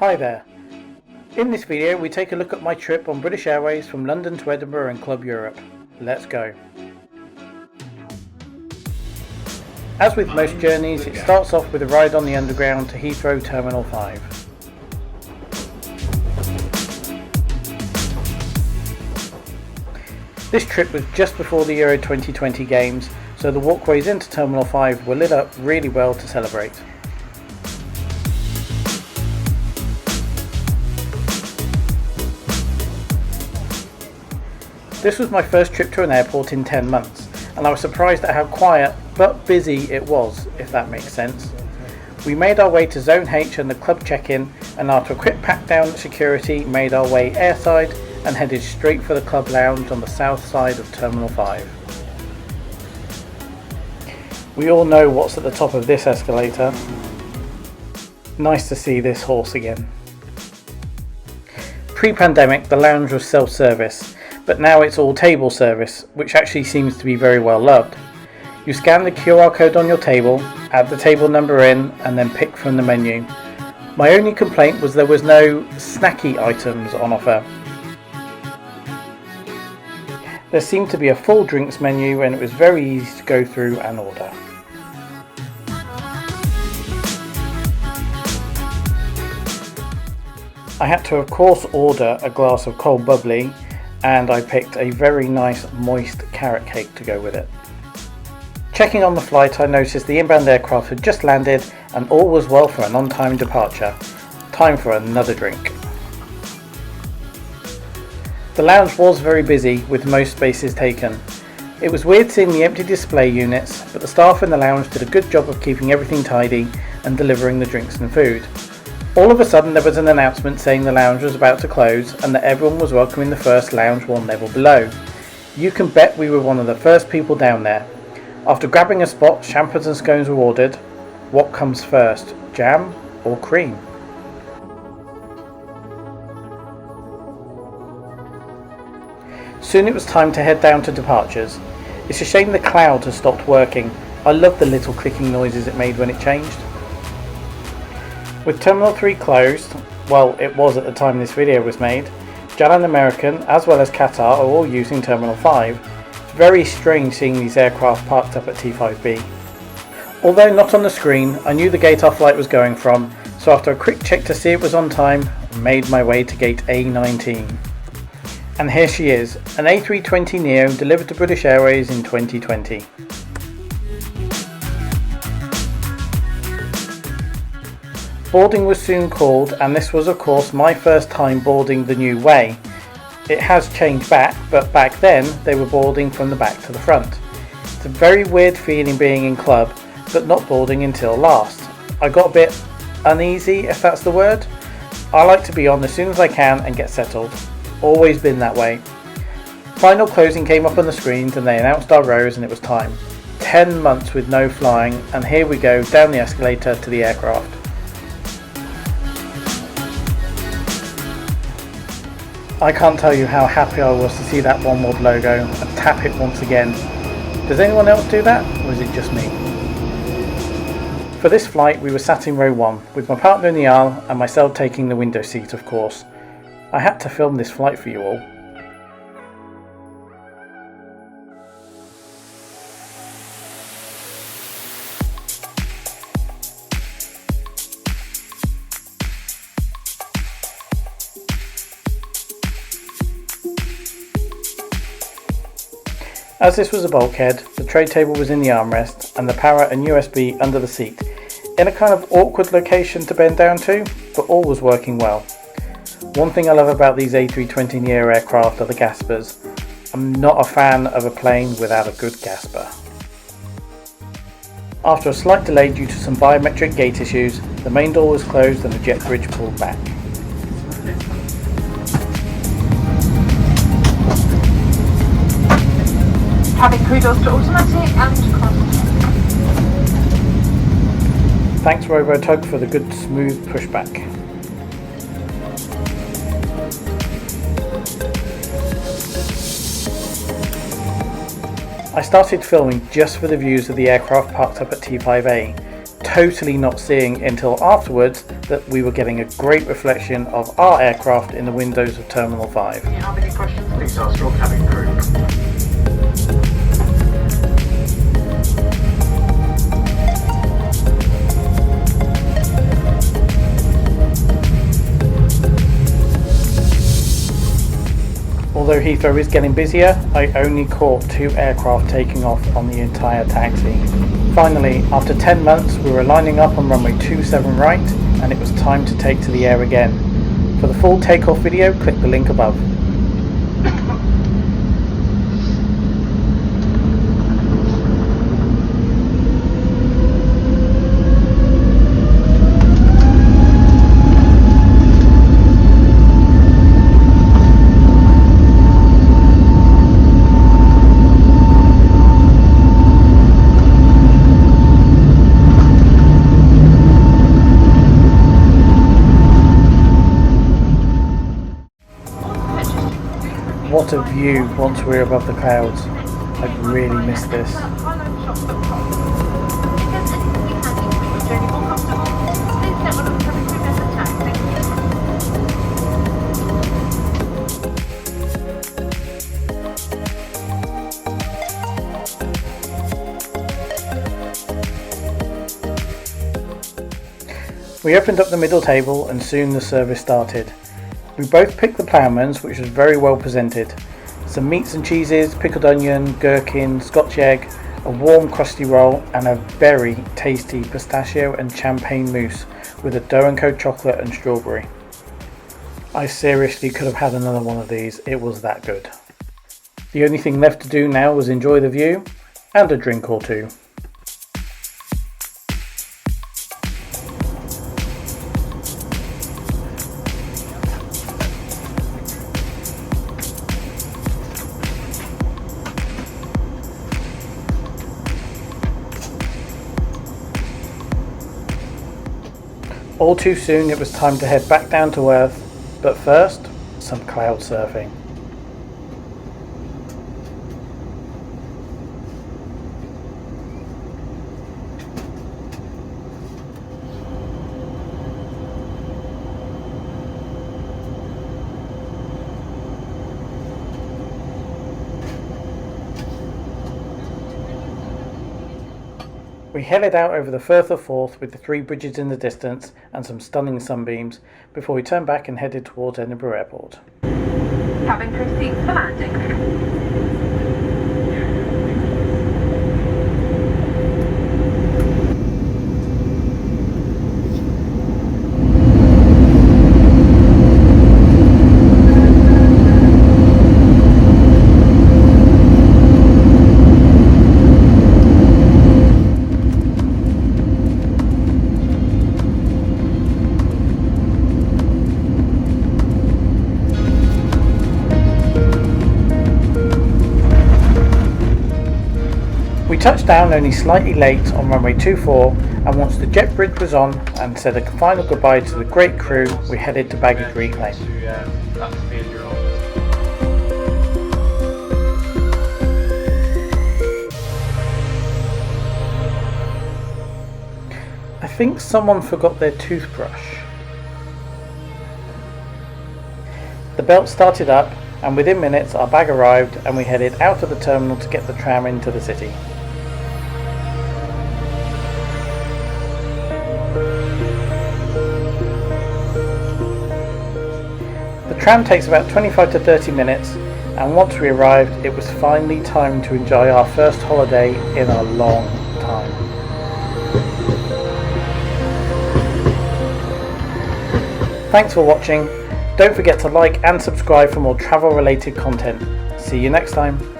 Hi there. In this video we take a look at my trip on British Airways from London to Edinburgh and Club Europe. Let's go. As with most journeys, it starts off with a ride on the Underground to Heathrow Terminal 5. This trip was just before the Euro 2020 games, so the walkways into Terminal 5 were lit up really well to celebrate. This was my first trip to an airport in 10 months, and I was surprised at how quiet but busy it was, if that makes sense. We made our way to Zone H and the club check-in, and after a quick pat down at security made our way airside and headed straight for the club lounge on the south side of Terminal 5. We all know what's at the top of this escalator. Nice to see this horse again. Pre-pandemic the lounge was self-service, but now it's all table service, which actually seems to be very well loved. You scan the QR code on your table, add the table number in, and then pick from the menu. My only complaint was there was no snacky items on offer. There seemed to be a full drinks menu and it was very easy to go through and order. I had to of course order a glass of cold bubbly, and I picked a very nice moist carrot cake to go with it. Checking on the flight, I noticed the inbound aircraft had just landed and all was well for an on-time departure. Time for another drink. The lounge was very busy with most spaces taken. It was weird seeing the empty display units, but the staff in the lounge did a good job of keeping everything tidy and delivering the drinks and food. All of a sudden there was an announcement saying the lounge was about to close and that everyone was welcome in the first lounge one level below. You can bet we were one of the first people down there. After grabbing a spot, champers and scones were ordered. What comes first, jam or cream? Soon it was time to head down to departures. It's a shame the cloud has stopped working. I love the little clicking noises it made when it changed. With Terminal 3 closed, well it was at the time this video was made, JAL and American as well as Qatar are all using Terminal 5. It's very strange seeing these aircraft parked up at T5B. Although not on the screen, I knew the gate our flight was going from, so after a quick check to see it was on time, I made my way to gate A19. And here she is, an A320neo delivered to British Airways in 2020. Boarding was soon called, and this was of course my first time boarding the new way. It has changed back, but back then they were boarding from the back to the front. It's a very weird feeling being in club, but not boarding until last. I got a bit uneasy, if that's the word. I like to be on as soon as I can and get settled. Always been that way. Final closing came up on the screens and they announced our rows and it was time. 10 months with no flying, and here we go down the escalator to the aircraft. I can't tell you how happy I was to see that Onboard logo and tap it once again. Does anyone else do that, or is it just me? For this flight we were sat in row 1, with my partner in the aisle and myself taking the window seat of course. I had to film this flight for you all. As this was a bulkhead, the tray table was in the armrest and the power and USB under the seat, in a kind of awkward location to bend down to, but all was working well. One thing I love about these A320neo aircraft are the gaspers. I'm not a fan of a plane without a good gasper. After a slight delay due to some biometric gate issues, the main door was closed and the jet bridge pulled back. Having kudos to automatic and cross. Thanks Robotug for the good smooth pushback. I started filming just for the views of the aircraft parked up at T5A. totally not seeing until afterwards that we were getting a great reflection of our aircraft in the windows of Terminal 5. If you have any questions, please ask your cabin crew. Although Heathrow is getting busier, I only caught 2 aircraft taking off on the entire taxi. Finally, after 10 months, we were lining up on runway 27 right, and it was time to take to the air again. For the full takeoff video, click the link above. What a view once we're above the clouds. I'd really miss this. We opened up the middle table and soon the service started. We both picked the ploughman's, which was very well presented. Some meats and cheeses, pickled onion, gherkin, Scotch egg, a warm crusty roll and a very tasty pistachio and champagne mousse with a Do&Co chocolate and strawberry. I seriously could have had another one of these, it was that good. The only thing left to do now was enjoy the view and a drink or two. All too soon it was time to head back down to earth, but first, some cloud surfing. We headed out over the Firth of Forth with the 3 bridges in the distance and some stunning sunbeams before we turned back and headed towards Edinburgh Airport. Cabin crew seats for landing. We touched down only slightly late on runway 24, and once the jet bridge was on and said a final goodbye to the great crew, we headed to baggage reclaim. I think someone forgot their toothbrush. The belt started up, and within minutes our bag arrived and we headed out of the terminal to get the tram into the city. The tram takes about 25 to 30 minutes, and once we arrived it was finally time to enjoy our first holiday in a long time. Thanks for watching. Don't forget to like and subscribe for more travel related content. See you next time.